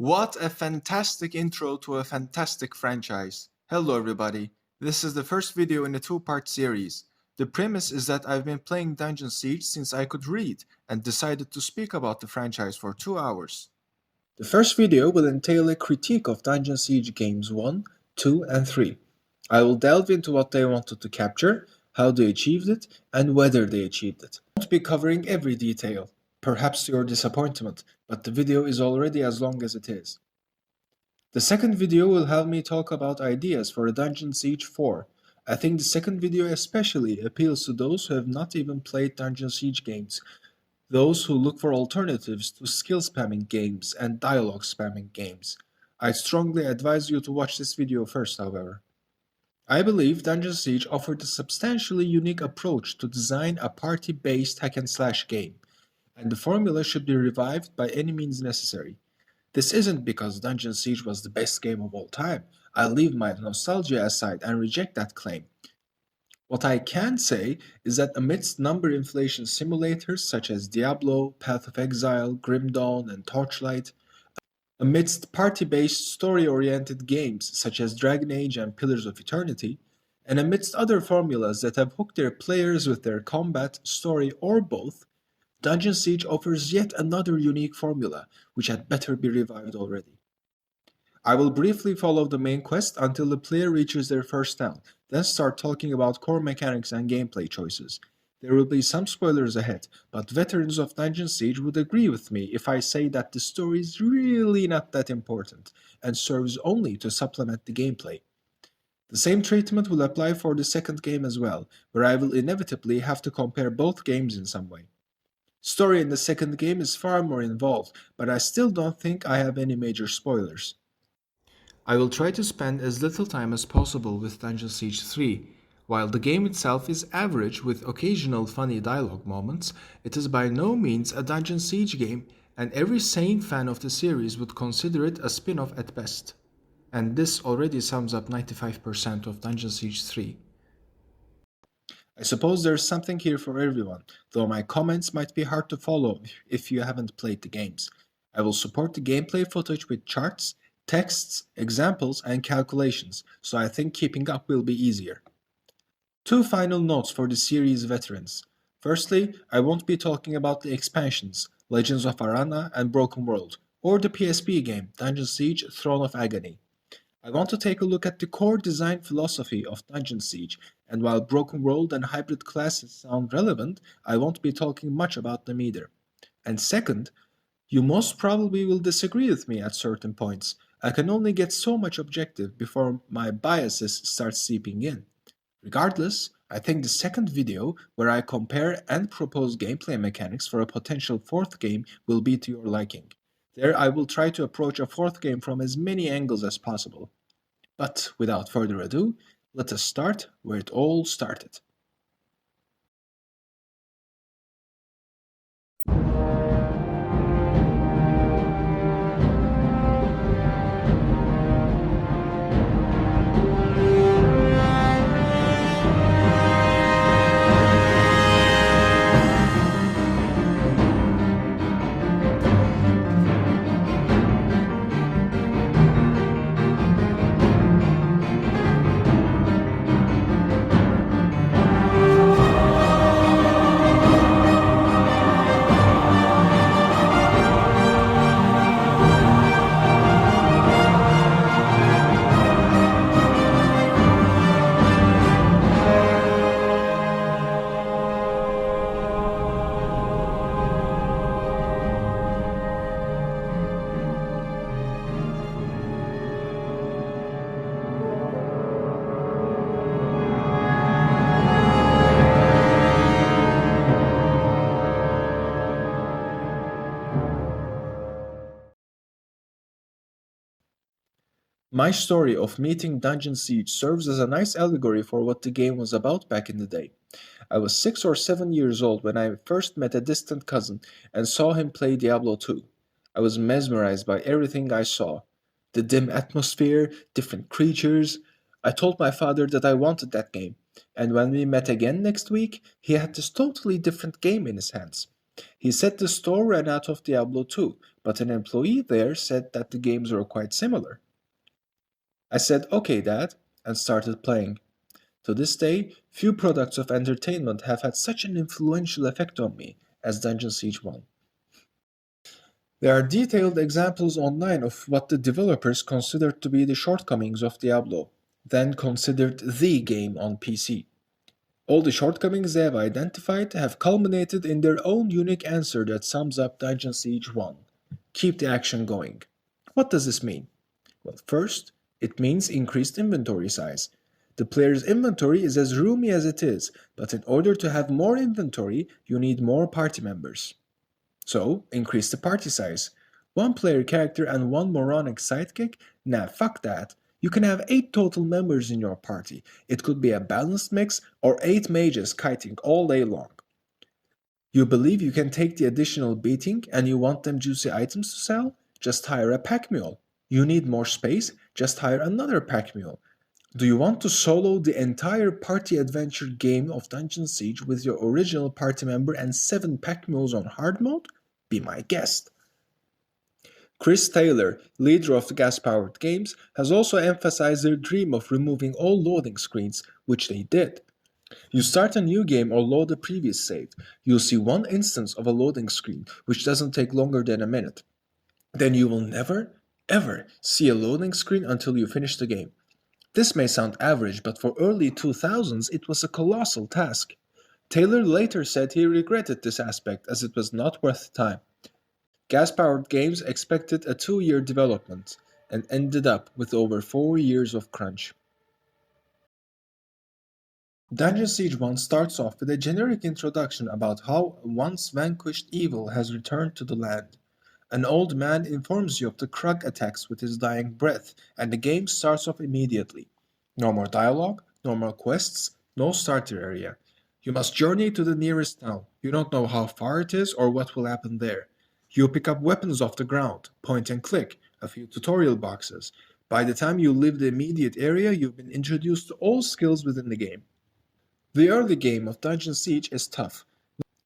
What a fantastic intro to a fantastic franchise. Hello everybody, this is the first video in a two-part series. The premise is that I've been playing Dungeon Siege since I could read and decided to speak about the franchise for 2 hours. The first video will entail a critique of Dungeon Siege games 1, 2 and 3. I will delve into what they wanted to capture, how they achieved it, and whether they achieved it. I won't be covering every detail, perhaps to your disappointment, but the video is already as long as it is. The second video will help me talk about ideas for a Dungeon Siege 4. I think the second video especially appeals to those who have not even played Dungeon Siege games, those who look for alternatives to skill spamming games and dialogue spamming games. I strongly advise you to watch this video first, however. I believe Dungeon Siege offered a substantially unique approach to design a party-based hack-and-slash game, and the formula should be revived by any means necessary. This isn't because Dungeon Siege was the best game of all time. I'll leave my nostalgia aside and reject that claim. What I can say is that amidst number inflation simulators such as Diablo, Path of Exile, Grim Dawn, and Torchlight, amidst party-based story-oriented games such as Dragon Age and Pillars of Eternity, and amidst other formulas that have hooked their players with their combat, story, or both, Dungeon Siege offers yet another unique formula, which had better be revived already. I will briefly follow the main quest until the player reaches their first town, then start talking about core mechanics and gameplay choices. There will be some spoilers ahead, but veterans of Dungeon Siege would agree with me if I say that the story is really not that important, and serves only to supplement the gameplay. The same treatment will apply for the second game as well, where I will inevitably have to compare both games in some way. Story in the second game is far more involved, but I still don't think I have any major spoilers. I will try to spend as little time as possible with Dungeon Siege 3. While the game itself is average with occasional funny dialogue moments, it is by no means a Dungeon Siege game, and every sane fan of the series would consider it a spin-off at best. And this already sums up 95% of Dungeon Siege 3. I suppose there's something here for everyone, though my comments might be hard to follow if you haven't played the games. I will support the gameplay footage with charts, texts, examples, and calculations, so I think keeping up will be easier. Two final notes for the series veterans. Firstly, I won't be talking about the expansions, Legends of Arana and Broken World, or the PSP game, Dungeon Siege Throne of Agony. I want to take a look at the core design philosophy of Dungeon Siege, and while Broken World and hybrid classes sound relevant, I won't be talking much about them either. And second, you most probably will disagree with me at certain points. I can only get so much objective before my biases start seeping in. Regardless, I think the second video, where I compare and propose gameplay mechanics for a potential fourth game, will be to your liking. There I will try to approach a fourth game from as many angles as possible. But without further ado, let us start where it all started. My story of meeting Dungeon Siege serves as a nice allegory for what the game was about back in the day. I was 6 or 7 years old when I first met a distant cousin and saw him play Diablo 2. I was mesmerized by everything I saw. The dim atmosphere, different creatures. I told my father that I wanted that game, and when we met again next week, he had this totally different game in his hands. He said the store ran out of Diablo 2, but an employee there said that the games were quite similar. I said, okay, Dad, and started playing. To this day, few products of entertainment have had such an influential effect on me as Dungeon Siege 1. There are detailed examples online of what the developers considered to be the shortcomings of Diablo, then considered the game on PC. All the shortcomings they have identified have culminated in their own unique answer that sums up Dungeon Siege 1. Keep the action going. What does this mean? Well, first, it means increased inventory size. The player's inventory is as roomy as it is, but in order to have more inventory, you need more party members. So, increase the party size. One player character and one moronic sidekick? Nah, fuck that. You can have 8 total members in your party. It could be a balanced mix or 8 mages kiting all day long. You believe you can take the additional beating and you want them juicy items to sell? Just hire a pack mule. You need more space? Just hire another pack mule. Do you want to solo the entire party adventure game of Dungeon Siege with your original party member and 7 pack mules on hard mode? Be my guest. Chris Taylor, leader of the gas-powered games, has also emphasized their dream of removing all loading screens, which they did. You start a new game or load a previous save. You'll see one instance of a loading screen, which doesn't take longer than a minute. Then you will never, ever see a loading screen until you finish the game. This may sound average, but for early 2000s it was a colossal task. Taylor later said he regretted this aspect as it was not worth time. Gas-powered games expected a 2-year development and ended up with over 4 years of crunch. Dungeon Siege 1 starts off with a generic introduction about how a once vanquished evil has returned to the land. An old man informs you of the Krug attacks with his dying breath, and the game starts off immediately. No more dialogue, no more quests, no starter area. You must journey to the nearest town. You don't know how far it is or what will happen there. You pick up weapons off the ground, point and click, a few tutorial boxes. By the time you leave the immediate area, you've been introduced to all skills within the game. The early game of Dungeon Siege is tough,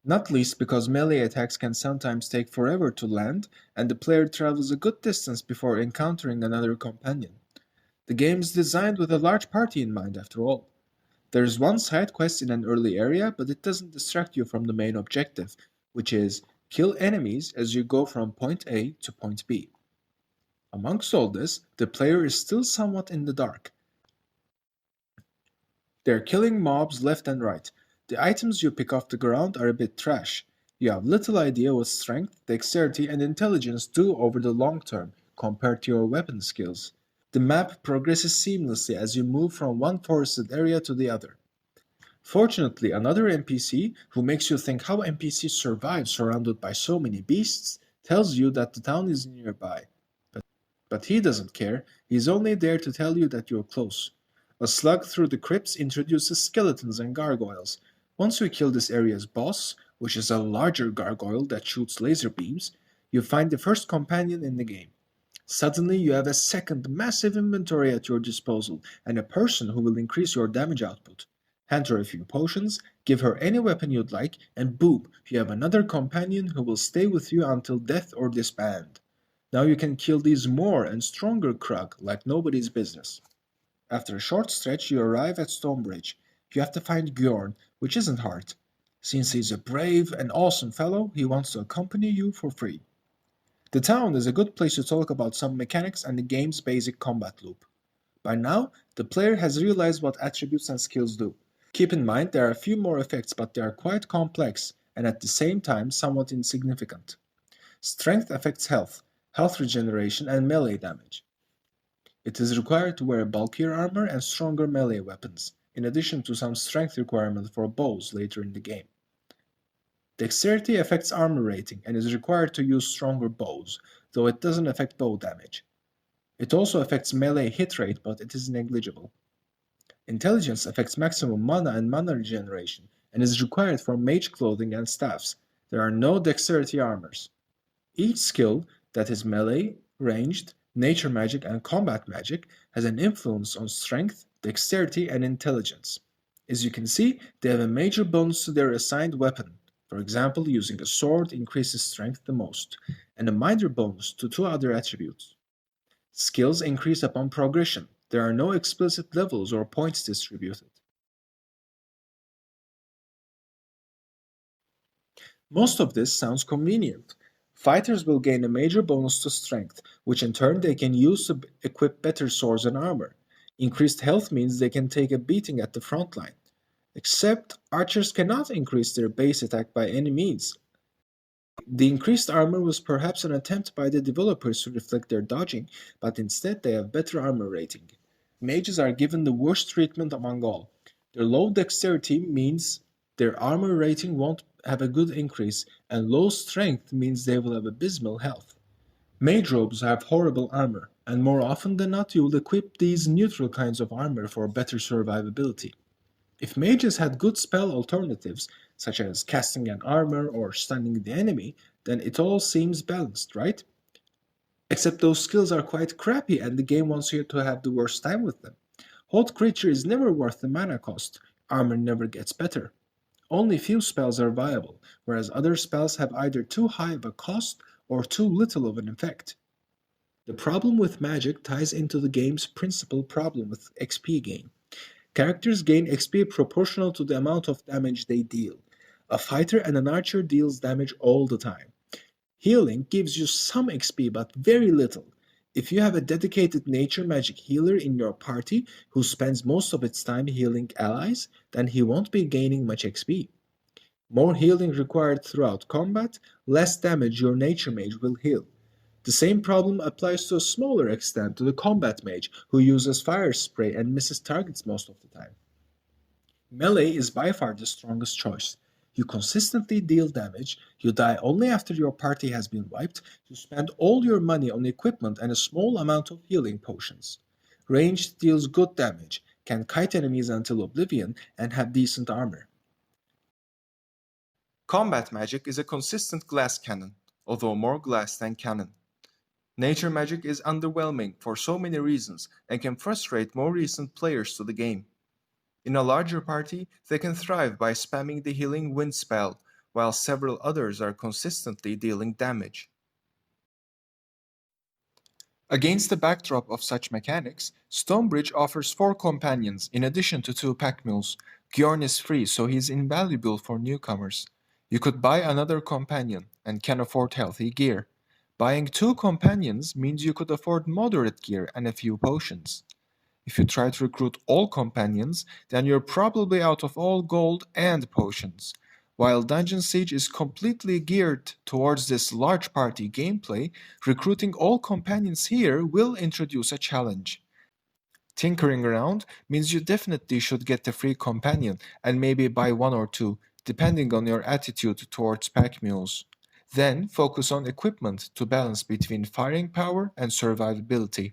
not least because melee attacks can sometimes take forever to land, and the player travels a good distance before encountering another companion. The game is designed with a large party in mind, after all. There is one side quest in an early area, but it doesn't distract you from the main objective, which is kill enemies as you go from point A to point B. Amongst all this, the player is still somewhat in the dark. They're killing mobs left and right. The items you pick off the ground are a bit trash. You have little idea what strength, dexterity, and intelligence do over the long term compared to your weapon skills. The map progresses seamlessly as you move from one forested area to the other. Fortunately, another NPC, who makes you think how NPCs survive surrounded by so many beasts, tells you that the town is nearby. But he doesn't care, he's only there to tell you that you're close. A slug through the crypts introduces skeletons and gargoyles. Once you kill this area's boss, which is a larger gargoyle that shoots laser beams, you find the first companion in the game. Suddenly you have a second massive inventory at your disposal and a person who will increase your damage output. Hand her a few potions, give her any weapon you'd like, and boom, you have another companion who will stay with you until death or disband. Now you can kill these more and stronger Krug like nobody's business. After a short stretch, you arrive at Stonebridge. You have to find Bjorn, which isn't hard. Since he's a brave and awesome fellow, he wants to accompany you for free. The town is a good place to talk about some mechanics and the game's basic combat loop. By now, the player has realized what attributes and skills do. Keep in mind there are a few more effects, but they are quite complex and at the same time somewhat insignificant. Strength affects health, health regeneration, and melee damage. It is required to wear bulkier armor and stronger melee weapons, in addition to some strength requirement for bows later in the game. Dexterity affects armor rating and is required to use stronger bows, though it doesn't affect bow damage. It also affects melee hit rate, but it is negligible. Intelligence affects maximum mana and mana regeneration, and is required for mage clothing and staffs. There are no dexterity armors. Each skill, that is melee, ranged, nature magic, and combat magic, has an influence on strength, dexterity, and intelligence. As you can see, they have a major bonus to their assigned weapon. For example, using a sword increases strength the most, and a minor bonus to two other attributes. Skills increase upon progression. There are no explicit levels or points distributed. Most of this sounds convenient. Fighters will gain a major bonus to strength, which in turn they can use to equip better swords and armor. Increased health means they can take a beating at the front line. Except archers cannot increase their base attack by any means. The increased armor was perhaps an attempt by the developers to reflect their dodging, but instead they have better armor rating. Mages are given the worst treatment among all. Their low dexterity means their armor rating won't have a good increase, and low strength means they will have abysmal health. Mage robes have horrible armor, and more often than not you will equip these neutral kinds of armor for better survivability. If mages had good spell alternatives, such as casting an armor or stunning the enemy, then it all seems balanced, right? Except those skills are quite crappy and the game wants you to have the worst time with them. Hold creature is never worth the mana cost, armor never gets better. Only few spells are viable, whereas other spells have either too high of a cost or too little of an effect. The problem with magic ties into the game's principal problem with XP gain. Characters gain XP proportional to the amount of damage they deal. A fighter and an archer deals damage all the time. Healing gives you some XP but very little. If you have a dedicated nature magic healer in your party who spends most of its time healing allies, then he won't be gaining much XP. More healing required throughout combat, less damage your nature mage will heal. The same problem applies to a smaller extent to the combat mage who uses fire spray and misses targets most of the time. Melee is by far the strongest choice. You consistently deal damage, you die only after your party has been wiped, you spend all your money on equipment and a small amount of healing potions. Ranged deals good damage, can kite enemies until oblivion, and have decent armor. Combat magic is a consistent glass cannon, although more glass than cannon. Nature magic is underwhelming for so many reasons and can frustrate more recent players to the game. In a larger party, they can thrive by spamming the healing wind spell, while several others are consistently dealing damage. Against the backdrop of such mechanics, Stonebridge offers 4 companions in addition to 2 pack mules. Gjorn is free, so he's invaluable for newcomers. You could buy another companion and can afford healthy gear. Buying 2 companions means you could afford moderate gear and a few potions. If you try to recruit all companions, then you're probably out of all gold and potions. While Dungeon Siege is completely geared towards this large party gameplay, recruiting all companions here will introduce a challenge. Tinkering around means you definitely should get a free companion and maybe buy 1 or 2, depending on your attitude towards pack mules. Then focus on equipment to balance between firing power and survivability.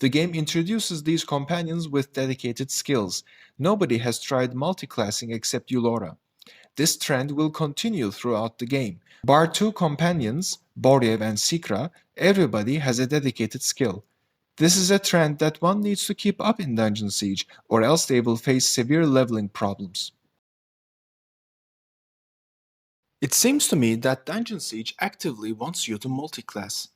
The game introduces these companions with dedicated skills. Nobody has tried multiclassing except Eulora. This trend will continue throughout the game. Bar 2 companions, Boryev and Sikra, everybody has a dedicated skill. This is a trend that one needs to keep up in Dungeon Siege, or else they will face severe leveling problems. It seems to me that Dungeon Siege actively wants you to multiclass.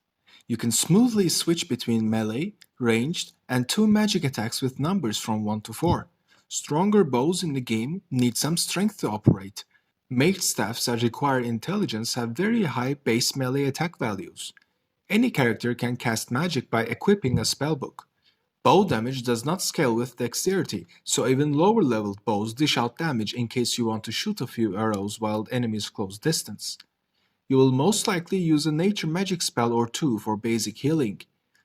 You can smoothly switch between melee, ranged, and 2 magic attacks with numbers from 1 to 4. Stronger bows in the game need some strength to operate. Mage staffs that require intelligence have very high base melee attack values. Any character can cast magic by equipping a spellbook. Bow damage does not scale with dexterity, so even lower leveled bows dish out damage in case you want to shoot a few arrows while enemies close distance. You will most likely use a nature magic spell or 2 for basic healing.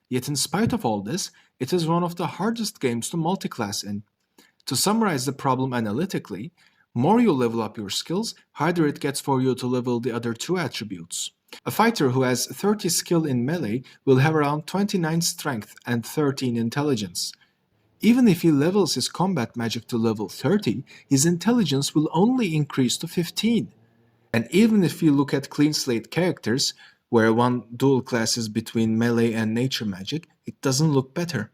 Yet in spite of all this, it is one of the hardest games to multiclass in. To summarize the problem analytically, more you level up your skills, harder it gets for you to level the other 2 attributes. A fighter who has 30 skill in melee will have around 29 strength and 13 intelligence. Even if he levels his combat magic to level 30, his intelligence will only increase to 15. And even if you look at clean slate characters, where one dual classes between melee and nature magic, it doesn't look better.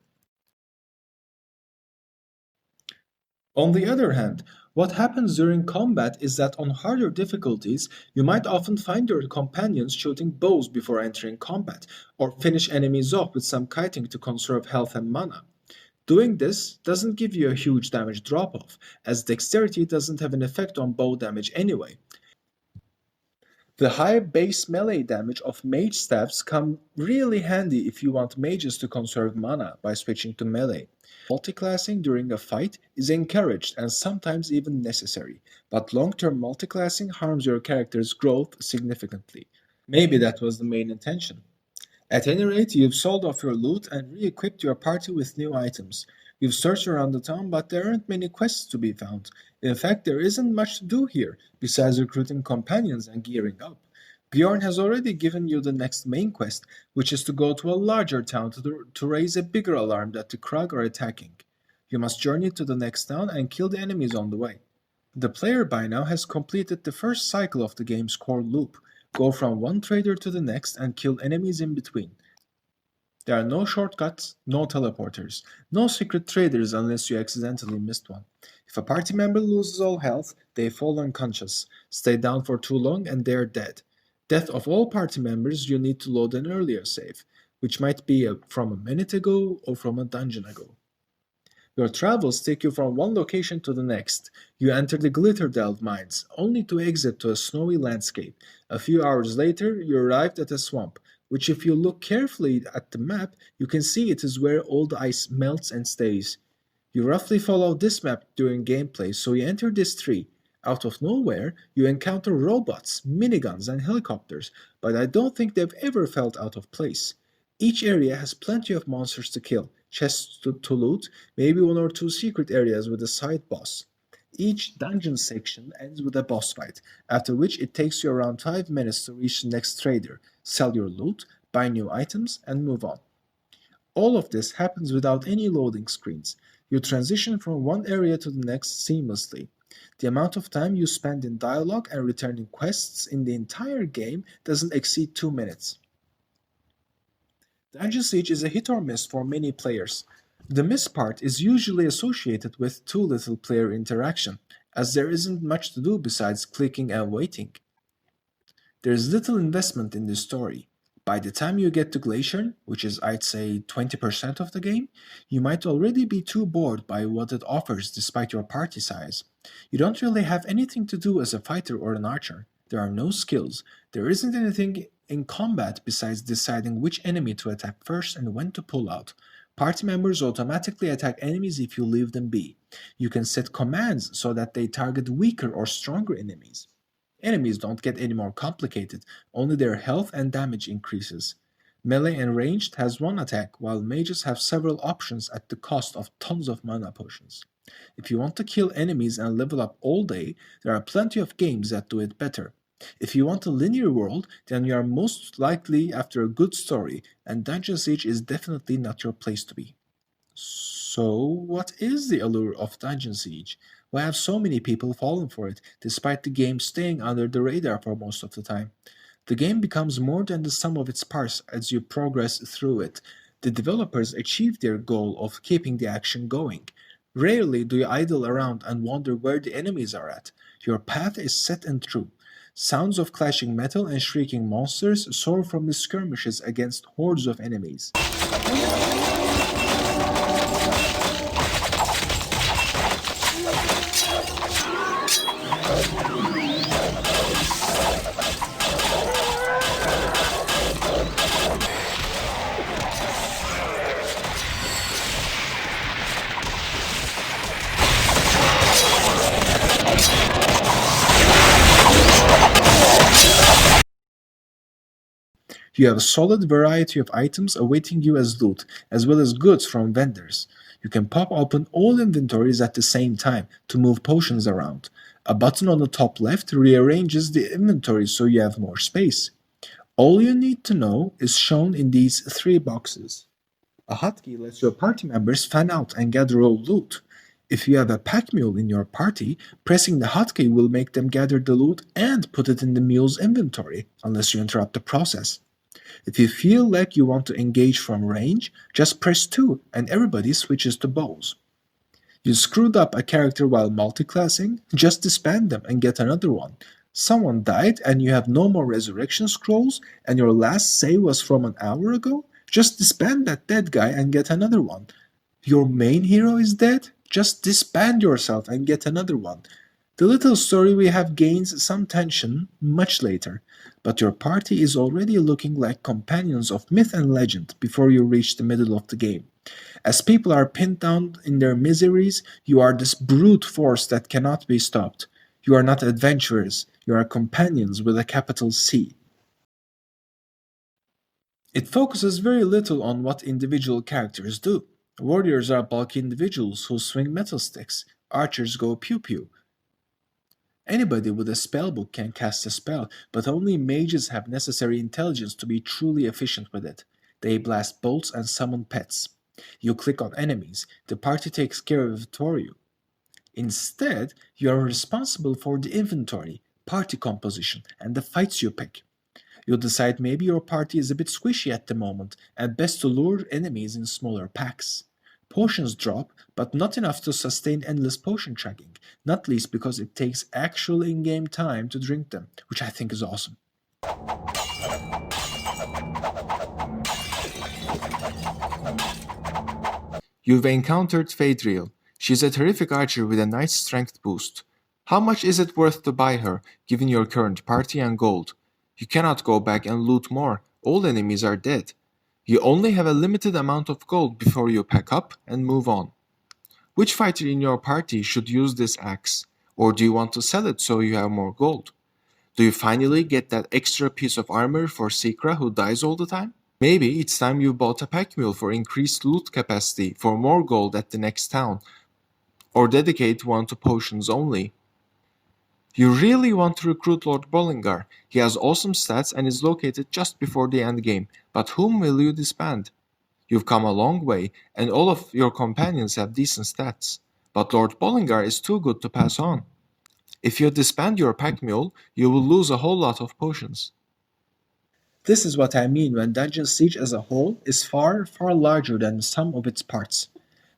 On the other hand, what happens during combat is that on harder difficulties, you might often find your companions shooting bows before entering combat, or finish enemies off with some kiting to conserve health and mana. Doing this doesn't give you a huge damage drop off, as dexterity doesn't have an effect on bow damage anyway. The high base melee damage of mage staffs come really handy if you want mages to conserve mana by switching to melee. Multiclassing during a fight is encouraged and sometimes even necessary, but long-term multiclassing harms your character's growth significantly. Maybe that was the main intention. At any rate, you've sold off your loot and re-equipped your party with new items. You've searched around the town, but there aren't many quests to be found. In fact, there isn't much to do here, besides recruiting companions and gearing up. Bjorn has already given you the next main quest, which is to go to a larger town to raise a bigger alarm that the Krag are attacking. You must journey to the next town and kill the enemies on the way. The player by now has completed the first cycle of the game's core loop. Go from one trader to the next and kill enemies in between. There are no shortcuts, no teleporters, no secret traders unless you accidentally missed one. If a party member loses all health, they fall unconscious, stay down for too long, and they are dead. Death of all party members, you need to load an earlier save, which might be from a minute ago or from a dungeon ago. Your travels take you from one location to the next. You enter the Glitter Delve mines, only to exit to a snowy landscape. A few hours later, you arrived at a swamp, which if you look carefully at the map, you can see it is where all the ice melts and stays. You roughly follow this map during gameplay, so you enter this tree. Out of nowhere, you encounter robots, miniguns, and helicopters, but I don't think they've ever felt out of place. Each area has plenty of monsters to kill, chests to loot, maybe one or two secret areas with a side boss. Each dungeon section ends with a boss fight, after which it takes you around 5 minutes to reach the next trader, sell your loot, buy new items, and move on. All of this happens without any loading screens. You transition from one area to the next seamlessly. The amount of time you spend in dialogue and returning quests in the entire game doesn't exceed 2 minutes. Dungeon Siege is a hit or miss for many players. The miss part is usually associated with too little player interaction, as there isn't much to do besides clicking and waiting. There is little investment in the story. By the time you get to Glacier, which is I'd say 20% of the game, you might already be too bored by what it offers despite your party size. You don't really have anything to do as a fighter or an archer. There are no skills. There isn't anything in combat besides deciding which enemy to attack first and when to pull out. Party members automatically attack enemies if you leave them be. You can set commands so that they target weaker or stronger enemies. Enemies don't get any more complicated, only their health and damage increases. Melee and ranged has one attack, while mages have several options at the cost of tons of mana potions. If you want to kill enemies and level up all day, there are plenty of games that do it better. If you want a linear world, then you are most likely after a good story, and Dungeon Siege is definitely not your place to be. So, what is the allure of Dungeon Siege? Why have so many people fallen for it, despite the game staying under the radar for most of the time? The game becomes more than the sum of its parts as you progress through it. The developers achieve their goal of keeping the action going. Rarely do you idle around and wonder where the enemies are at. Your path is set and true. Sounds of clashing metal and shrieking monsters soar from the skirmishes against hordes of enemies. You have a solid variety of items awaiting you as loot, as well as goods from vendors. You can pop open all inventories at the same time to move potions around. A button on the top left rearranges the inventory so you have more space. All you need to know is shown in these 3 boxes. A hotkey lets your party members fan out and gather all loot. If you have a pack mule in your party, pressing the hotkey will make them gather the loot and put it in the mule's inventory, unless you interrupt the process. If you feel like you want to engage from range, just press 2 and everybody switches to bows. You screwed up a character while multiclassing? Just disband them and get another one. Someone died and you have no more resurrection scrolls and your last save was from an hour ago? Just disband that dead guy and get another one. Your main hero is dead? Just disband yourself and get another one. The little story we have gains some tension much later, but your party is already looking like companions of myth and legend before you reach the middle of the game. As people are pinned down in their miseries, you are this brute force that cannot be stopped. You are not adventurers, you are companions with a capital C. It focuses very little on what individual characters do. Warriors are bulky individuals who swing metal sticks. Archers go pew pew. Anybody with a spellbook can cast a spell, but only mages have necessary intelligence to be truly efficient with it. They blast bolts and summon pets. You click on enemies, the party takes care of it for you. Instead, you are responsible for the inventory, party composition, and the fights you pick. You decide maybe your party is a bit squishy at the moment, and best to lure enemies in smaller packs. Potions drop, but not enough to sustain endless potion tracking, not least because it takes actual in-game time to drink them, which I think is awesome. You've encountered Phaedriel. She's a terrific archer with a nice strength boost. How much is it worth to buy her, given your current party and gold? You cannot go back and loot more, all enemies are dead. You only have a limited amount of gold before you pack up and move on. Which fighter in your party should use this axe? Or do you want to sell it so you have more gold? Do you finally get that extra piece of armor for Sikra who dies all the time? Maybe it's time you bought a pack mule for increased loot capacity for more gold at the next town, or dedicate one to potions only. You really want to recruit Lord Bollingar. He has awesome stats and is located just before the endgame, but whom will you disband? You've come a long way, and all of your companions have decent stats, but Lord Bollingar is too good to pass on. If you disband your pack mule, you will lose a whole lot of potions. This is what I mean when Dungeon Siege as a whole is far, far larger than the sum of its parts.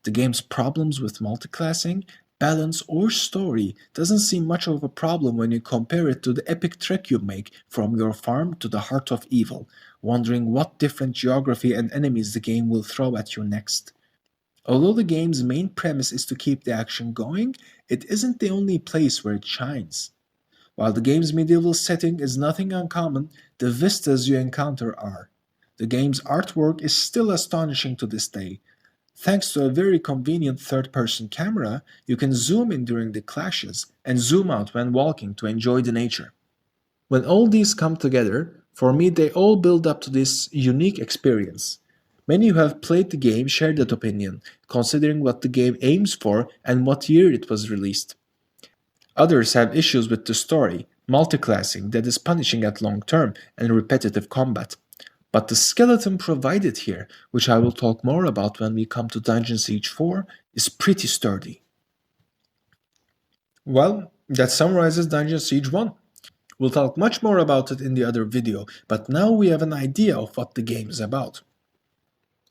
The game's problems with multiclassing, balance, or story doesn't seem much of a problem when you compare it to the epic trek you make from your farm to the heart of evil, wondering what different geography and enemies the game will throw at you next. Although the game's main premise is to keep the action going, it isn't the only place where it shines. While the game's medieval setting is nothing uncommon, the vistas you encounter are. The game's artwork is still astonishing to this day. Thanks to a very convenient third-person camera, you can zoom in during the clashes and zoom out when walking to enjoy the nature. When all these come together, for me they all build up to this unique experience. Many who have played the game share that opinion, considering what the game aims for and what year it was released. Others have issues with the story, multiclassing that is punishing at long term, and repetitive combat. But the skeleton provided here, which I will talk more about when we come to Dungeon Siege 4, is pretty sturdy. Well, that summarizes Dungeon Siege 1. We'll talk much more about it in the other video, but now we have an idea of what the game is about.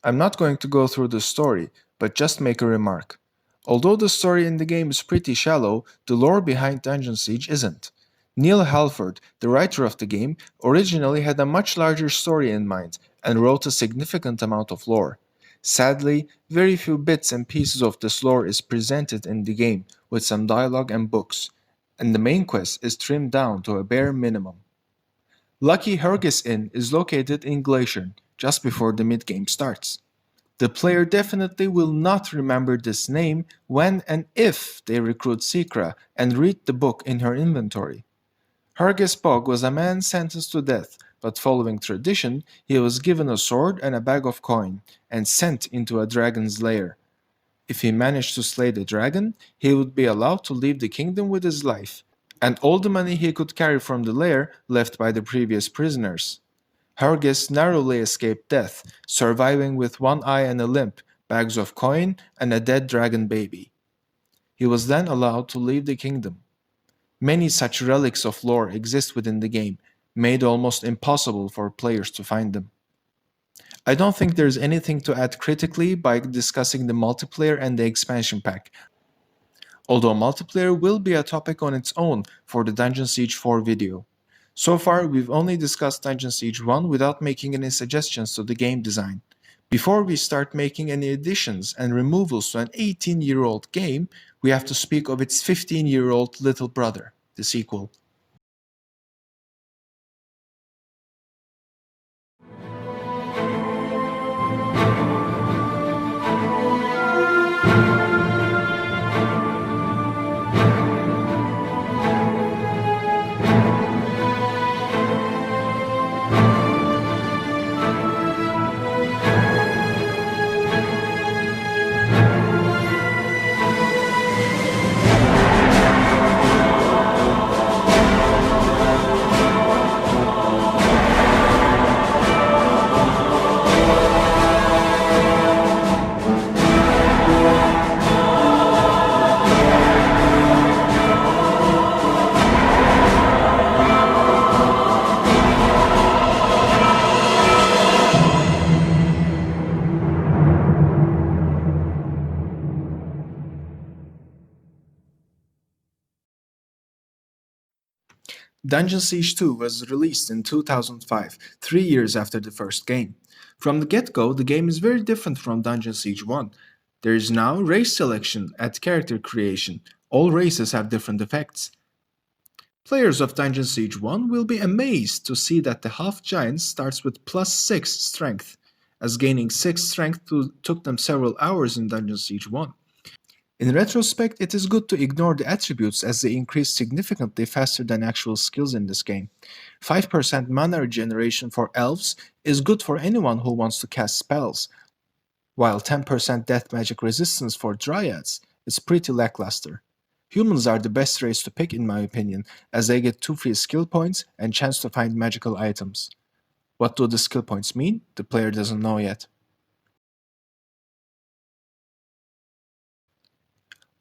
I'm not going to go through the story, but just make a remark. Although the story in the game is pretty shallow, the lore behind Dungeon Siege isn't. Neil Halford, the writer of the game, originally had a much larger story in mind and wrote a significant amount of lore. Sadly, very few bits and pieces of this lore is presented in the game, with some dialogue and books, and the main quest is trimmed down to a bare minimum. Lucky Hergis Inn is located in Glacier, just before the mid-game starts. The player definitely will not remember this name when and if they recruit Sikra and read the book in her inventory. Hergis Bog was a man sentenced to death, but following tradition, he was given a sword and a bag of coin, and sent into a dragon's lair. If he managed to slay the dragon, he would be allowed to leave the kingdom with his life, and all the money he could carry from the lair left by the previous prisoners. Hergis narrowly escaped death, surviving with one eye and a limp, bags of coin, and a dead dragon baby. He was then allowed to leave the kingdom. Many such relics of lore exist within the game, made almost impossible for players to find them. I don't think there's anything to add critically by discussing the multiplayer and the expansion pack. although multiplayer will be a topic on its own for the Dungeon Siege 4 video. So far, we've only discussed Dungeon Siege 1 without making any suggestions to the game design. Before we start making any additions and removals to an 18-year-old game, we have to speak of its 15-year-old little brother, the sequel. Dungeon Siege 2 was released in 2005, 3 years after the first game. From the get-go, the game is very different from Dungeon Siege 1. There is now race selection at character creation. All races have different effects. Players of Dungeon Siege 1 will be amazed to see that the half-giant starts with +6 strength, as gaining 6 strength took them several hours in Dungeon Siege 1. In retrospect, it is good to ignore the attributes as they increase significantly faster than actual skills in this game. 5% mana regeneration for elves is good for anyone who wants to cast spells, while 10% death magic resistance for dryads is pretty lackluster. Humans are the best race to pick in my opinion, as they get 2 free skill points and chance to find magical items. What do the skill points mean? The player doesn't know yet.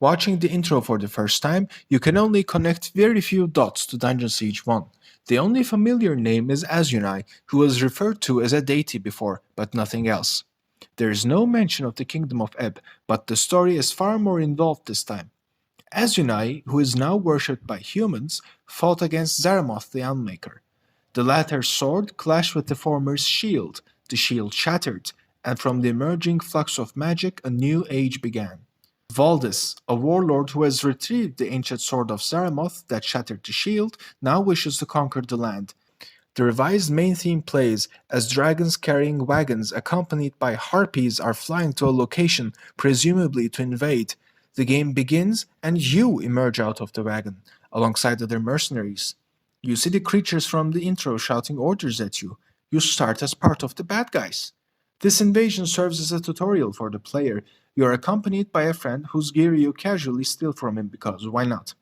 Watching the intro for the first time, you can only connect very few dots to Dungeon Siege 1. The only familiar name is Azunai, who was referred to as a deity before, but nothing else. There is no mention of the Kingdom of Ebb, but the story is far more involved this time. Azunai, who is now worshipped by humans, fought against Zaramoth the Unmaker. The latter's sword clashed with the former's shield, the shield shattered, and from the emerging flux of magic a new age began. Valdis, a warlord who has retrieved the ancient sword of Zaramoth that shattered the shield, now wishes to conquer the land. The revised main theme plays as dragons carrying wagons accompanied by harpies are flying to a location, presumably to invade. The game begins and you emerge out of the wagon, alongside other mercenaries. You see the creatures from the intro shouting orders at you. You start as part of the bad guys. This invasion serves as a tutorial for the player. You are accompanied by a friend whose gear you casually steal from him because why not?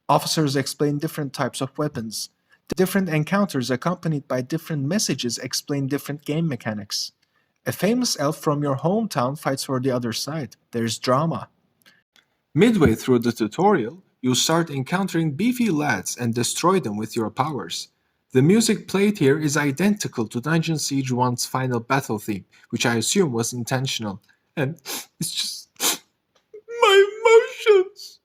Officers explain different types of weapons. Different encounters accompanied by different messages explain different game mechanics. A famous elf from your hometown fights for the other side. There's drama. Midway through the tutorial, you start encountering beefy lads and destroy them with your powers. The music played here is identical to Dungeon Siege 1's final battle theme, which I assume was intentional. And it's just my emotions.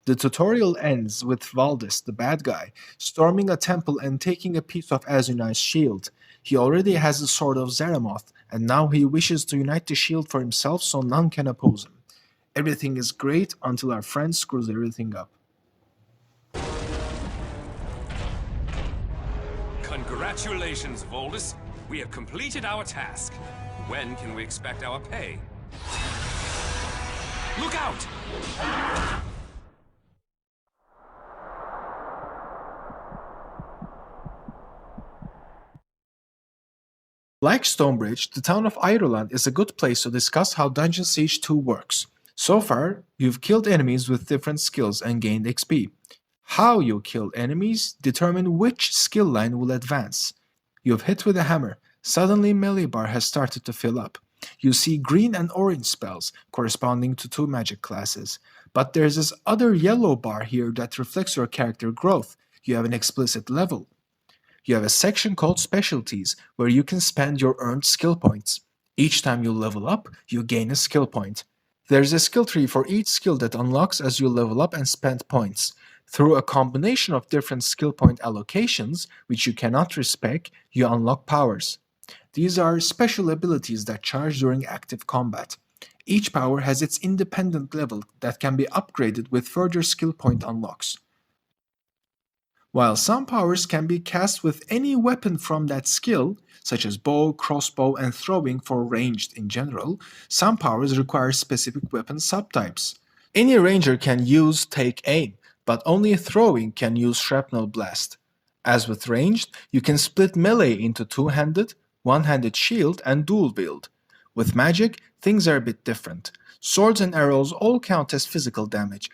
The tutorial ends with Valdis, the bad guy, storming a temple and taking a piece of Azunai's shield. He already has the sword of Zaramoth, and now he wishes to unite the shield for himself so none can oppose him. Everything is great until our friend screws everything up. Congratulations, Voldis. We have completed our task. When can we expect our pay? Look out! Like Stonebridge, the town of Ireland is a good place to discuss how Dungeon Siege 2 works. So far, you've killed enemies with different skills and gained XP. How you kill enemies determine which skill line will advance. You've hit with a hammer. Suddenly melee bar has started to fill up. You see green and orange spells corresponding to 2 magic classes. But there's this other yellow bar here that reflects your character growth. you have an explicit level. You have a section called Specialties, where you can spend your earned skill points. Each time you level up, you gain a skill point. There's a skill tree for each skill that unlocks as you level up and spend points. Through a combination of different skill point allocations, which you cannot respec, you unlock powers. These are special abilities that charge during active combat. Each power has its independent level that can be upgraded with further skill point unlocks. While some powers can be cast with any weapon from that skill, such as bow, crossbow, and throwing for ranged in general, some powers require specific weapon subtypes. Any ranger can use take aim, but only throwing can use shrapnel blast. As with ranged, you can split melee into two-handed, one-handed shield, and dual wield. With magic, things are a bit different. Swords and arrows all count as physical damage,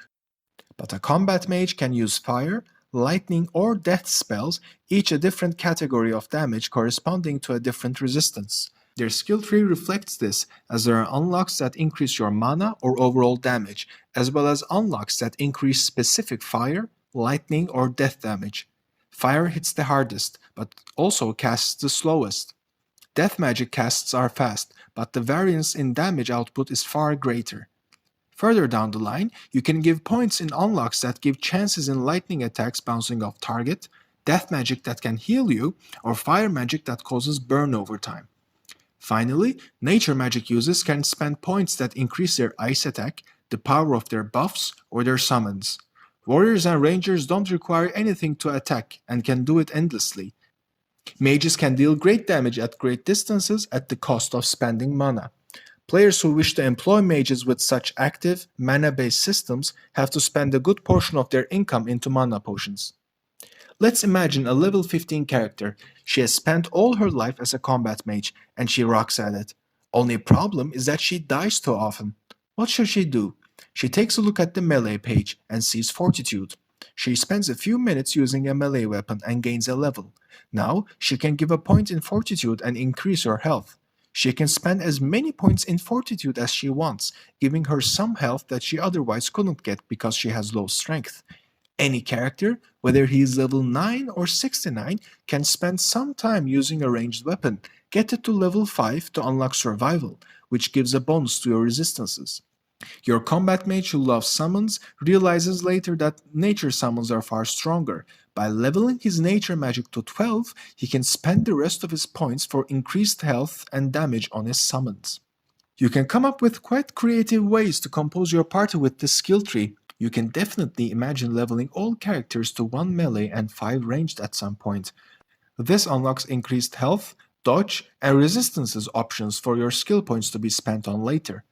but a combat mage can use fire, lightning, or death spells, each a different category of damage corresponding to a different resistance. Their skill tree reflects this, as there are unlocks that increase your mana or overall damage, as well as unlocks that increase specific fire, lightning, or death damage. Fire hits the hardest, but also casts the slowest. Death magic casts are fast, but the variance in damage output is far greater. Further down the line, you can give points in unlocks that give chances in lightning attacks bouncing off target, death magic that can heal you, or fire magic that causes burn over time. Finally, nature magic users can spend points that increase their ice attack, the power of their buffs, or their summons. Warriors and rangers don't require anything to attack and can do it endlessly. Mages can deal great damage at great distances at the cost of spending mana. Players who wish to employ mages with such active, mana-based systems have to spend a good portion of their income into mana potions. Let's imagine a level 15 character. She has spent all her life as a combat mage, and she rocks at it. Only problem is that she dies too often. What should she do? She takes a look at the melee page and sees Fortitude. She spends a few minutes using a melee weapon and gains a level. Now, she can give a point in Fortitude and increase her health. She can spend as many points in Fortitude as she wants, giving her some health that she otherwise couldn't get because she has low strength. Any character, whether he is level 9 or 69, can spend some time using a ranged weapon, get it to level 5 to unlock Survival, which gives a bonus to your resistances. Your combat mage who loves summons realizes later that nature summons are far stronger. By leveling his nature magic to 12, he can spend the rest of his points for increased health and damage on his summons. You can come up with quite creative ways to compose your party with this skill tree. You can definitely imagine leveling all characters to 1 melee and 5 ranged at some point. This unlocks increased health, dodge, and resistances options for your skill points to be spent on later.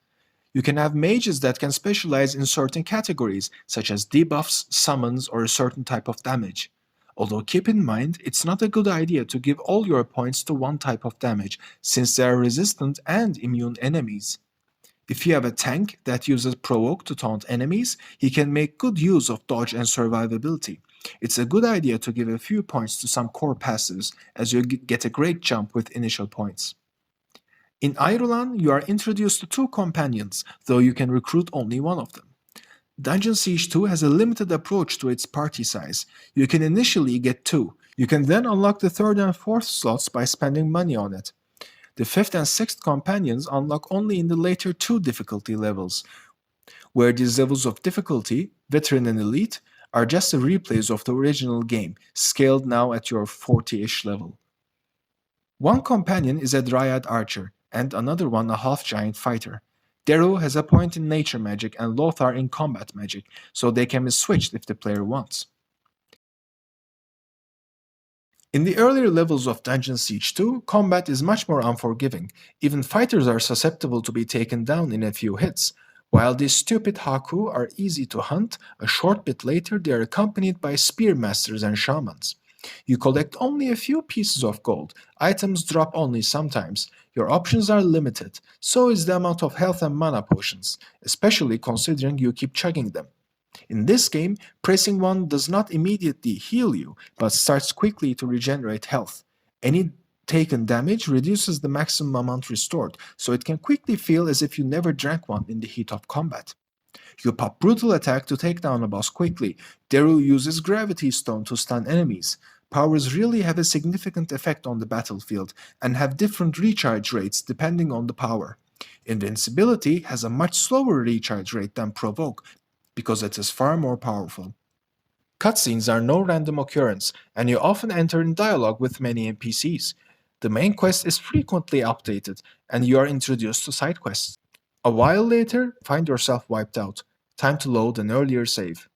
You can have mages that can specialize in certain categories, such as debuffs, summons, or a certain type of damage. Although keep in mind, it's not a good idea to give all your points to one type of damage, since they are resistant and immune enemies. If you have a tank that uses provoke to taunt enemies, he can make good use of dodge and survivability. It's a good idea to give a few points to some core passives, as you get a great jump with initial points. In Irulan, you are introduced to 2 companions, though you can recruit only one of them. Dungeon Siege 2 has a limited approach to its party size. You can initially get 2. You can then unlock the 3rd and 4th slots by spending money on it. The 5th and 6th companions unlock only in the later 2 difficulty levels, where these levels of difficulty, Veteran and Elite, are just the replays of the original game, scaled now at your 40-ish level. One companion is a Dryad Archer, and another one a half-giant fighter. Darrow has a point in nature magic and Lothar in combat magic, so they can be switched if the player wants. In the earlier levels of Dungeon Siege 2, combat is much more unforgiving. Even fighters are susceptible to be taken down in a few hits. While these stupid Haku are easy to hunt, a short bit later they are accompanied by spearmasters and shamans. You collect only a few pieces of gold, items drop only sometimes, your options are limited, so is the amount of health and mana potions, especially considering you keep chugging them. In this game, pressing 1 does not immediately heal you, but starts quickly to regenerate health. Any taken damage reduces the maximum amount restored, so it can quickly feel as if you never drank one in the heat of combat. You pop Brutal Attack to take down a boss quickly. Daryl uses Gravity Stone to stun enemies. Powers really have a significant effect on the battlefield and have different recharge rates depending on the power. Invincibility has a much slower recharge rate than Provoke because it is far more powerful. Cutscenes are no random occurrence, and you often enter in dialogue with many NPCs. The main quest is frequently updated, and you are introduced to side quests. A while later, find yourself wiped out. Time to load an earlier save.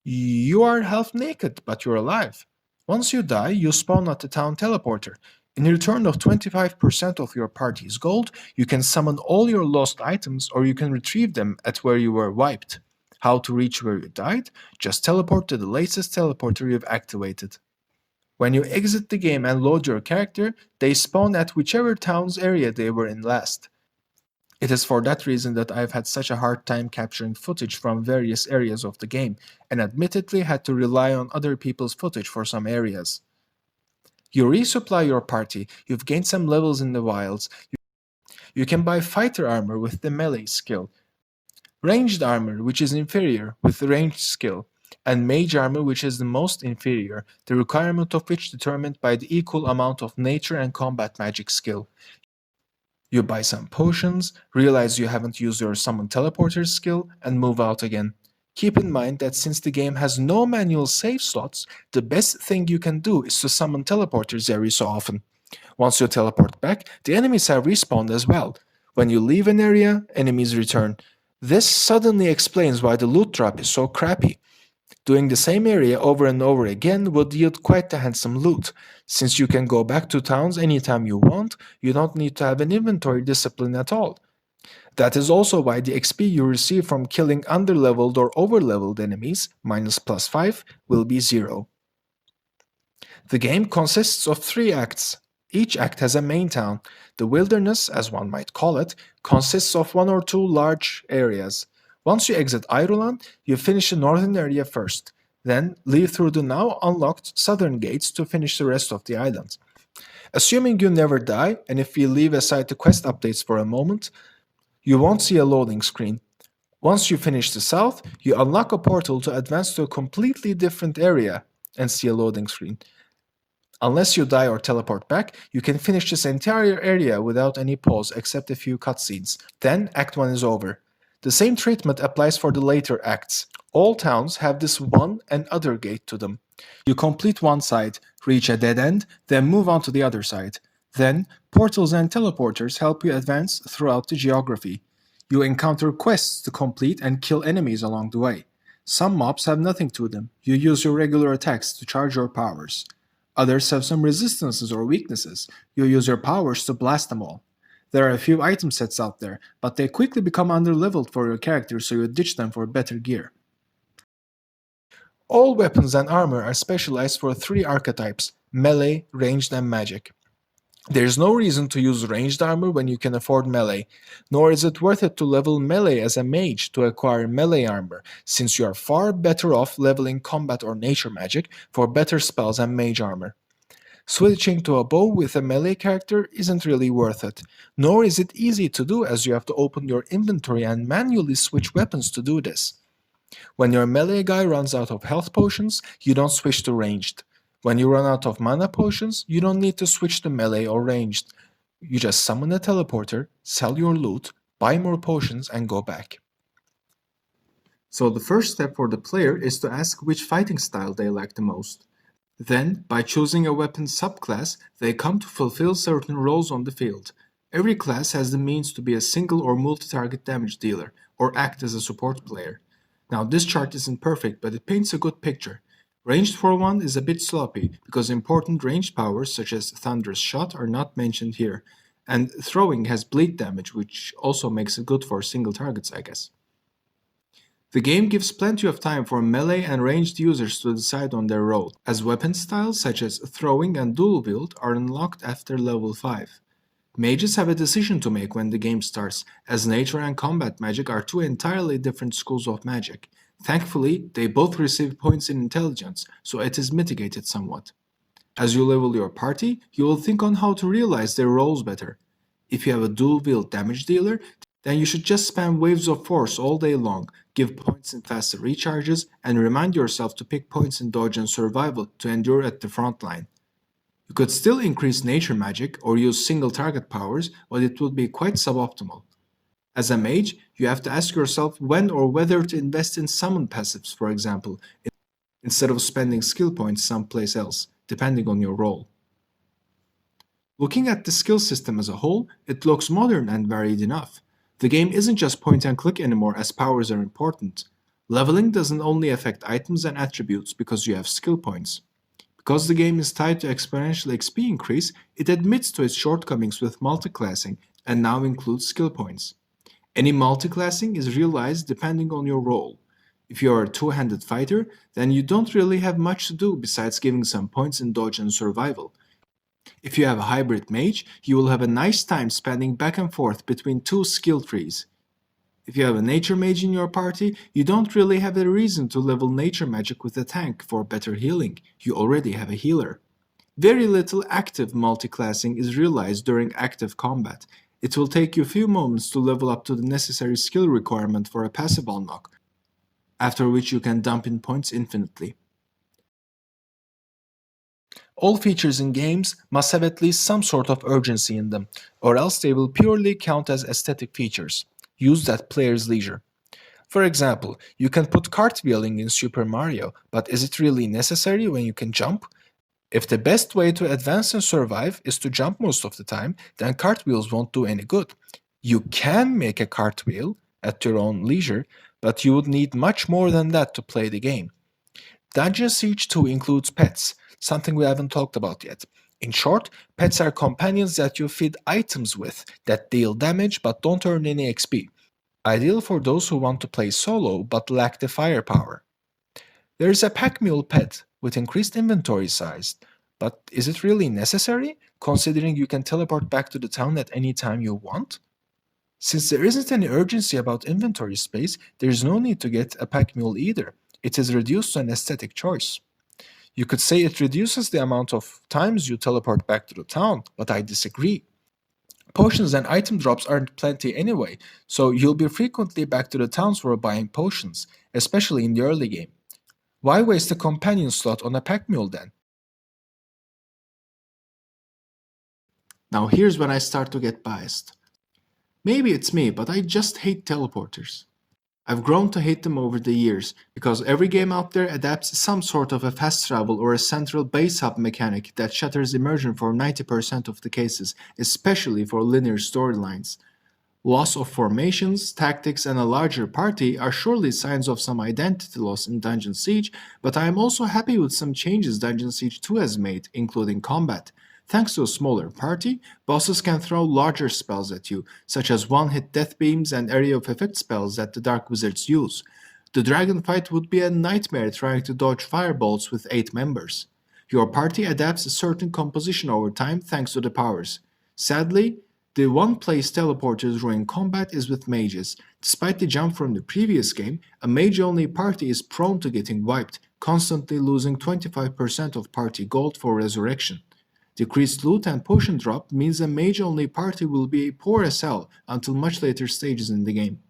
You are half naked, but you're alive. Once you die, you spawn at the town teleporter. In return of 25% of your party's gold, you can summon all your lost items or you can retrieve them at where you were wiped. How to reach where you died? Just teleport to the latest teleporter you've activated. When you exit the game and load your character, they spawn at whichever town's area they were in last. It is for that reason that I've had such a hard time capturing footage from various areas of the game, and admittedly had to rely on other people's footage for some areas. You resupply your party, you've gained some levels in the wilds, you can buy fighter armor with the melee skill, ranged armor which is inferior with the ranged skill, and mage armor which is the most inferior, the requirement of which determined by the equal amount of nature and combat magic skill. You buy some potions, realize you haven't used your summon teleporter skill, and move out again. Keep in mind that since the game has no manual save slots, the best thing you can do is to summon teleporters every so often. Once you teleport back, the enemies have respawned as well. When you leave an area, enemies return. This suddenly explains why the loot drop is so crappy. Doing the same area over and over again would yield quite the handsome loot. Since you can go back to towns anytime you want, you don't need to have an inventory discipline at all. That is also why the XP you receive from killing underleveled or overleveled enemies, minus +5, will be 0. The game consists of 3 acts. Each act has a main town. The wilderness, as one might call it, consists of 1 or 2 large areas. Once you exit Irulan, you finish the northern area first, then leave through the now unlocked southern gates to finish the rest of the island. Assuming you never die, and if we leave aside the quest updates for a moment, you won't see a loading screen. Once you finish the south, you unlock a portal to advance to a completely different area and see a loading screen. Unless you die or teleport back, you can finish this entire area without any pause except a few cutscenes. Then Act 1 is over. The same treatment applies for the later acts. All towns have this one and other gate to them. You complete one side, reach a dead end, then move on to the other side. Then, portals and teleporters help you advance throughout the geography. You encounter quests to complete and kill enemies along the way. Some mobs have nothing to them. You use your regular attacks to charge your powers. Others have some resistances or weaknesses. You use your powers to blast them all. There are a few item sets out there, but they quickly become underleveled for your character, so you ditch them for better gear. All weapons and armor are specialized for 3 archetypes: melee, ranged, and magic. There is no reason to use ranged armor when you can afford melee, nor is it worth it to level melee as a mage to acquire melee armor, since you are far better off leveling combat or nature magic for better spells and mage armor. Switching to a bow with a melee character isn't really worth it, nor is it easy to do as you have to open your inventory and manually switch weapons to do this. When your melee guy runs out of health potions, you don't switch to ranged. When you run out of mana potions, you don't need to switch to melee or ranged. You just summon a teleporter, sell your loot, buy more potions, and go back. So the first step for the player is to ask which fighting style they like the most. Then, by choosing a weapon subclass, they come to fulfill certain roles on the field. Every class has the means to be a single or multi-target damage dealer, or act as a support player. Now this chart isn't perfect, but it paints a good picture. Ranged for one is a bit sloppy, because important ranged powers such as Thunderous Shot are not mentioned here, and throwing has bleed damage, which also makes it good for single targets, I guess. The game gives plenty of time for melee and ranged users to decide on their role, as weapon styles such as throwing and dual wield are unlocked after level 5. Mages have a decision to make when the game starts, as nature and combat magic are two entirely different schools of magic. Thankfully, they both receive points in intelligence, so it is mitigated somewhat. As you level your party, you will think on how to realize their roles better. If you have a dual-wield damage dealer, then you should just spam waves of force all day long, give points in faster recharges, and remind yourself to pick points in dodge and survival to endure at the front line. You could still increase nature magic or use single target powers, but it would be quite suboptimal. As a mage, you have to ask yourself when or whether to invest in summon passives, for example, instead of spending skill points someplace else, depending on your role. Looking at the skill system as a whole, it looks modern and varied enough. The game isn't just point and click anymore, as powers are important. Leveling doesn't only affect items and attributes because you have skill points. Because the game is tied to exponential XP increase, it admits to its shortcomings with multiclassing and now includes skill points. Any multiclassing is realized depending on your role. If you are a two-handed fighter, then you don't really have much to do besides giving some points in dodge and survival. If you have a hybrid mage, you will have a nice time spending back and forth between two skill trees. If you have a nature mage in your party, you don't really have a reason to level nature magic with a tank for better healing. You already have a healer. Very little active multiclassing is realized during active combat. It will take you a few moments to level up to the necessary skill requirement for a passive unlock, after which you can dump in points infinitely. All features in games must have at least some sort of urgency in them, or else they will purely count as aesthetic features, used at players' leisure. For example, you can put cartwheeling in Super Mario, but is it really necessary when you can jump? If the best way to advance and survive is to jump most of the time, then cartwheels won't do any good. You can make a cartwheel at your own leisure, but you would need much more than that to play the game. Dungeon Siege 2 includes pets, something we haven't talked about yet. In short, pets are companions that you feed items with that deal damage but don't earn any XP. Ideal for those who want to play solo but lack the firepower. There is a pack mule pet with increased inventory size, but is it really necessary, considering you can teleport back to the town at any time you want? Since there isn't any urgency about inventory space, there is no need to get a pack mule either. It is reduced to an aesthetic choice. You could say it reduces the amount of times you teleport back to the town, but I disagree. Potions and item drops aren't plenty anyway, so you'll be frequently back to the towns for buying potions, especially in the early game. Why waste a companion slot on a pack mule then? Now here's when I start to get biased. Maybe it's me, but I just hate teleporters. I've grown to hate them over the years, because every game out there adapts some sort of a fast travel or a central base hub mechanic that shatters immersion for 90% of the cases, especially for linear storylines. Loss of formations, tactics, and a larger party are surely signs of some identity loss in Dungeon Siege, but I am also happy with some changes Dungeon Siege 2 has made, including combat. Thanks to a smaller party, bosses can throw larger spells at you, such as one-hit death beams and area of effect spells that the Dark Wizards use. The dragon fight would be a nightmare trying to dodge firebolts with 8 members. Your party adapts a certain composition over time thanks to the powers. Sadly, the one-place teleporters ruin combat is with mages. Despite the jump from the previous game, a mage-only party is prone to getting wiped, constantly losing 25% of party gold for resurrection. Decreased loot and potion drop means a mage-only party will be poor as hell until much later stages in the game.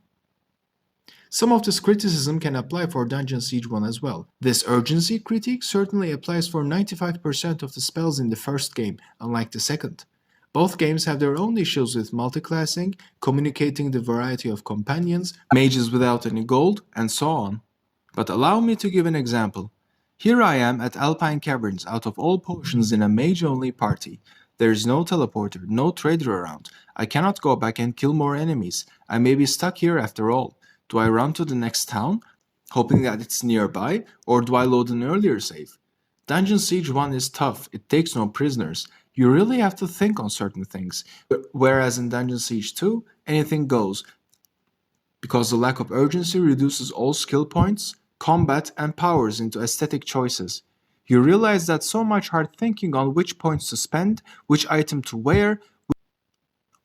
Some of this criticism can apply for Dungeon Siege 1 as well. This urgency critique certainly applies for 95% of the spells in the first game, unlike the second. Both games have their own issues with multiclassing, communicating the variety of companions, mages without any gold, and so on. But allow me to give an example. Here I am at Alpine Caverns out of all potions in a mage-only party. There is no teleporter, no trader around. I cannot go back and kill more enemies. I may be stuck here after all. Do I run to the next town, hoping that it's nearby, or do I load an earlier save? Dungeon Siege 1 is tough, it takes no prisoners. You really have to think on certain things, whereas in Dungeon Siege 2, anything goes, because the lack of urgency reduces all skill points, combat, and powers into aesthetic choices. You realize that so much hard thinking on which points to spend, which item to wear,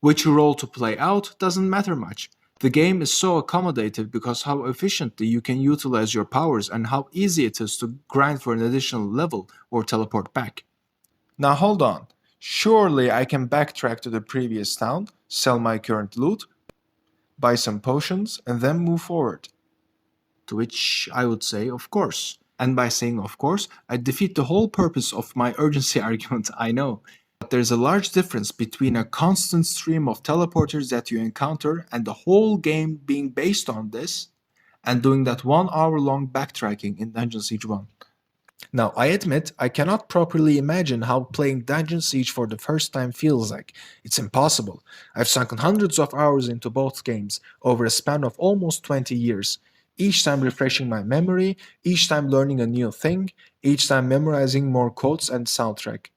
Which role to play out doesn't matter much. The game is so accommodative because how efficiently you can utilize your powers and how easy it is to grind for an additional level or teleport back. Now hold on. Surely I can backtrack to the previous town, sell my current loot, buy some potions, and then move forward. To which I would say, of course. And by saying of course, I defeat the whole purpose of my urgency argument, I know. But there's a large difference between a constant stream of teleporters that you encounter and the whole game being based on this, and doing that 1 hour long backtracking in Dungeon Siege 1. Now, I admit I cannot properly imagine how playing Dungeon Siege for the first time feels like. It's impossible. I've sunk hundreds of hours into both games over a span of almost 20 years, each time refreshing my memory, each time learning a new thing, each time memorizing more quotes and soundtrack.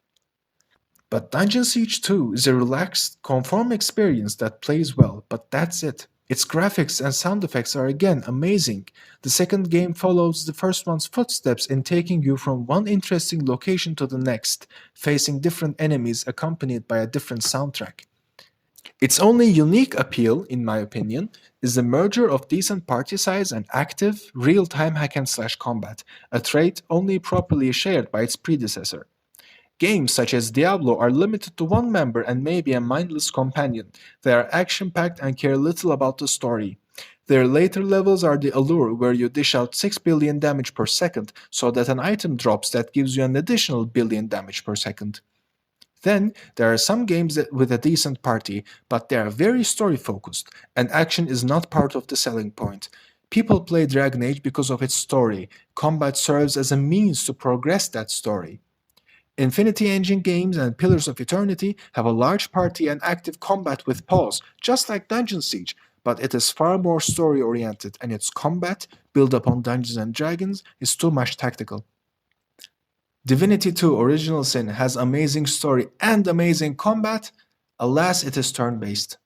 But Dungeon Siege 2 is a relaxed, conform experience that plays well, but that's it. Its graphics and sound effects are again amazing. The second game follows the first one's footsteps in taking you from one interesting location to the next, facing different enemies accompanied by a different soundtrack. Its only unique appeal, in my opinion, is the merger of decent party size and active, real-time hack-and-slash combat, a trait only properly shared by its predecessor. Games such as Diablo are limited to one member and maybe a mindless companion. They are action-packed and care little about the story. Their later levels are the Allure, where you dish out 6 billion damage per second so that an item drops that gives you an additional billion damage per second. Then, there are some games with a decent party, but they are very story-focused, and action is not part of the selling point. People play Dragon Age because of its story. Combat serves as a means to progress that story. Infinity Engine games and Pillars of Eternity have a large party and active combat with pause, just like Dungeon Siege, but it is far more story-oriented, and its combat, built upon Dungeons and Dragons, is too much tactical. Divinity 2 Original Sin has amazing story and amazing combat. Alas, it is turn-based.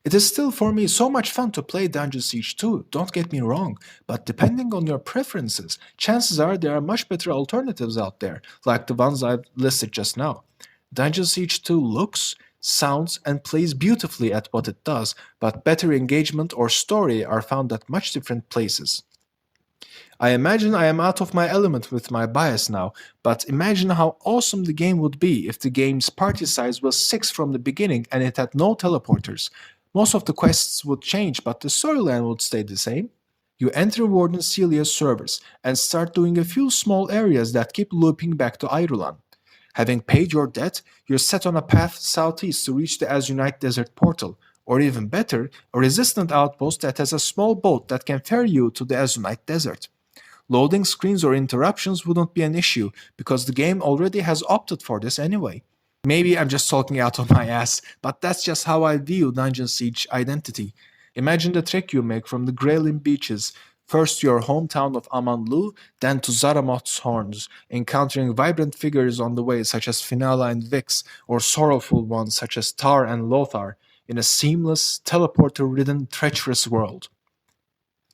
It is still for me so much fun to play Dungeon Siege 2, don't get me wrong, but depending on your preferences, chances are there are much better alternatives out there, like the ones I've listed just now. Dungeon Siege 2 looks, sounds, and plays beautifully at what it does, but better engagement or story are found at much different places. I imagine I am out of my element with my bias now, but imagine how awesome the game would be if the game's party size was 6 from the beginning and it had no teleporters. Most of the quests would change, but the storyline would stay the same. You enter Warden Celia's servers and start doing a few small areas that keep looping back to Irulan. Having paid your debt, you're set on a path southeast to reach the Azunite Desert portal, or even better, a resistant outpost that has a small boat that can ferry you to the Azunite Desert. Loading screens or interruptions wouldn't be an issue, because the game already has opted for this anyway. Maybe I'm just talking out of my ass, but that's just how I view Dungeon Siege identity. Imagine the trek you make from the Graelyn beaches, first to your hometown of Amanlu, then to Zaramoth's Horns, encountering vibrant figures on the way such as Finala and Vix, or sorrowful ones such as Tar and Lothar, in a seamless, teleporter-ridden, treacherous world.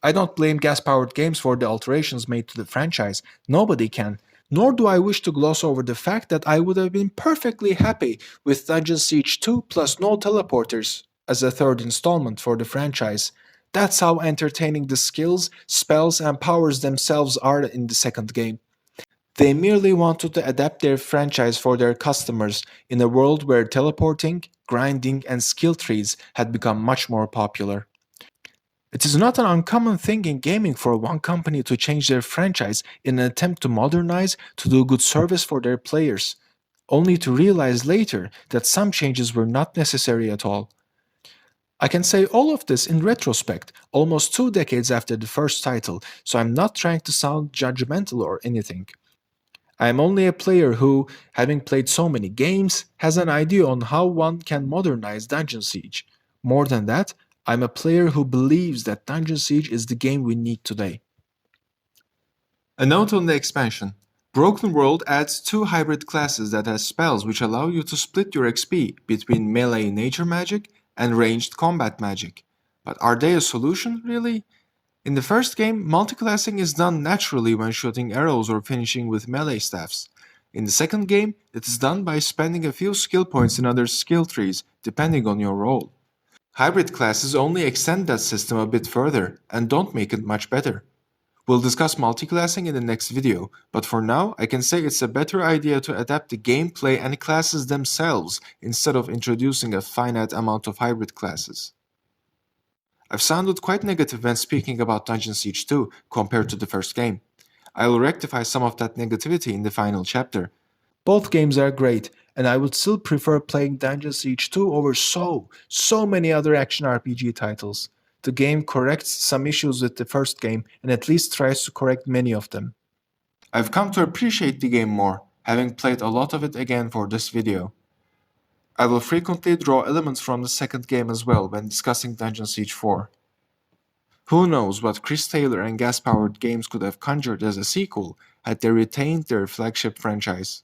I don't blame gas-powered games for the alterations made to the franchise, nobody can, nor do I wish to gloss over the fact that I would have been perfectly happy with Dungeon Siege 2 plus no teleporters as a third installment for the franchise. That's how entertaining the skills, spells, and powers themselves are in the second game. They merely wanted to adapt their franchise for their customers in a world where teleporting, grinding, and skill trees had become much more popular. It is not an uncommon thing in gaming for one company to change their franchise in an attempt to modernize, to do good service for their players, only to realize later that some changes were not necessary at all. I can say all of this in retrospect, almost 2 decades after the first title, so I'm not trying to sound judgmental or anything. I am only a player who, having played so many games, has an idea on how one can modernize Dungeon Siege. More than that, I'm a player who believes that Dungeon Siege is the game we need today. A note on the expansion. Broken World adds 2 hybrid classes that have spells which allow you to split your XP between melee nature magic and ranged combat magic. But are they a solution, really? In the first game, multiclassing is done naturally when shooting arrows or finishing with melee staffs. In the second game, it is done by spending a few skill points in other skill trees, depending on your role. Hybrid classes only extend that system a bit further and don't make it much better. We'll discuss multiclassing in the next video, but for now I can say it's a better idea to adapt the gameplay and classes themselves instead of introducing a finite amount of hybrid classes. I've sounded quite negative when speaking about Dungeon Siege 2 compared to the first game. I will rectify some of that negativity in the final chapter. Both games are great, and I would still prefer playing Dungeon Siege 2 over so many other action RPG titles. The game corrects some issues with the first game and at least tries to correct many of them. I've come to appreciate the game more, having played a lot of it again for this video. I will frequently draw elements from the second game as well when discussing Dungeon Siege 4. Who knows what Chris Taylor and gas-powered games could have conjured as a sequel had they retained their flagship franchise.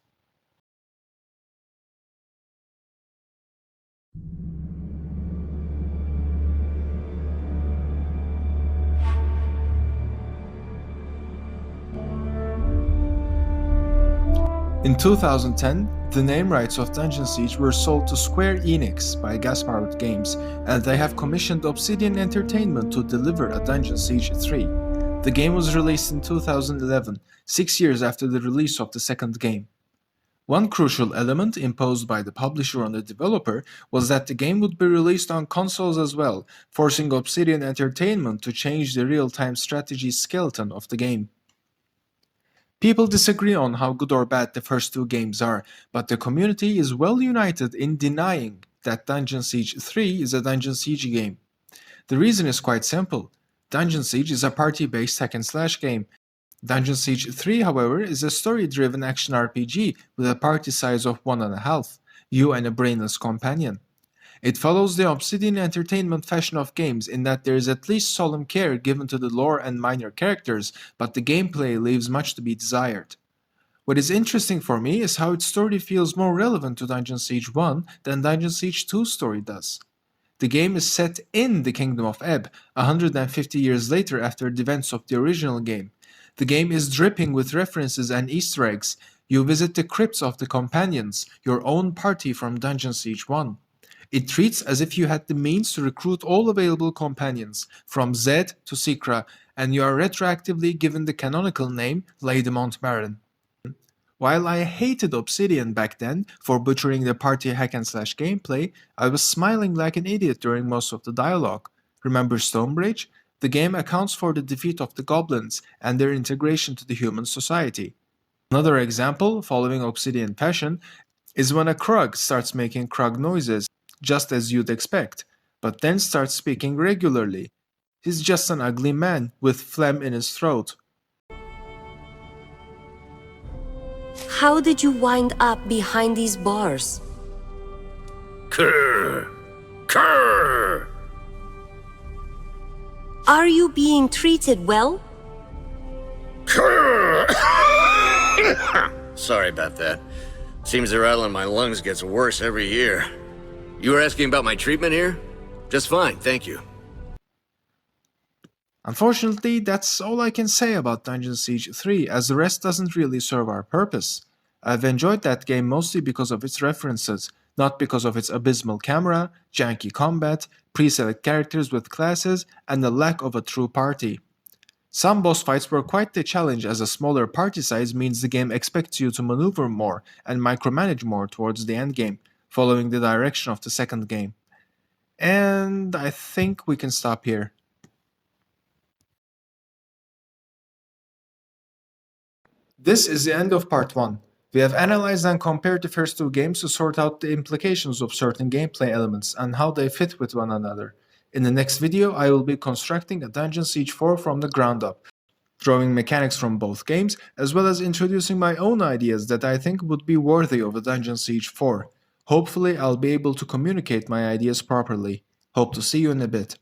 In 2010, the name rights of Dungeon Siege were sold to Square Enix by Gas-Powered Games, and they have commissioned Obsidian Entertainment to deliver a Dungeon Siege 3. The game was released in 2011, 6 years after the release of the second game. One crucial element imposed by the publisher on the developer was that the game would be released on consoles as well, forcing Obsidian Entertainment to change the real-time strategy skeleton of the game. People disagree on how good or bad the first two games are, but the community is well united in denying that Dungeon Siege 3 is a Dungeon Siege game. The reason is quite simple. Dungeon Siege is a party-based hack-and-slash game. Dungeon Siege 3, however, is a story-driven action RPG with a party size of 1.5, you and a brainless companion. It follows the Obsidian Entertainment fashion of games in that there is at least solemn care given to the lore and minor characters, but the gameplay leaves much to be desired. What is interesting for me is how its story feels more relevant to Dungeon Siege 1 than Dungeon Siege 2's story does. The game is set in the Kingdom of Ebb, 150 years later after the events of the original game. The game is dripping with references and Easter eggs. You visit the crypts of the companions, your own party from Dungeon Siege 1. It treats as if you had the means to recruit all available companions, from Zed to Sikra, and you are retroactively given the canonical name Lady Montmarin. While I hated Obsidian back then for butchering the party hack-and-slash gameplay, I was smiling like an idiot during most of the dialogue. Remember Stonebridge? The game accounts for the defeat of the goblins and their integration to the human society. Another example, following Obsidian fashion, is when a Krug starts making Krug noises, just as you'd expect, but then starts speaking regularly. He's just an ugly man with phlegm in his throat. How did you wind up behind these bars? Krr! Krr! Are you being treated well? Krr! Sorry about that. Seems the rattle in my lungs gets worse every year. You were asking about my treatment here? Just fine, thank you. Unfortunately, that's all I can say about Dungeon Siege 3, as the rest doesn't really serve our purpose. I've enjoyed that game mostly because of its references, not because of its abysmal camera, janky combat, pre-select characters with classes, and the lack of a true party. Some boss fights were quite the challenge, as a smaller party size means the game expects you to maneuver more and micromanage more towards the endgame, following the direction of the second game. And I think we can stop here. This is the end of part 1. We have analyzed and compared the first two games to sort out the implications of certain gameplay elements and how they fit with one another. In the next video, I will be constructing a Dungeon Siege 4 from the ground up, drawing mechanics from both games, as well as introducing my own ideas that I think would be worthy of a Dungeon Siege 4. Hopefully, I'll be able to communicate my ideas properly. Hope to see you in a bit.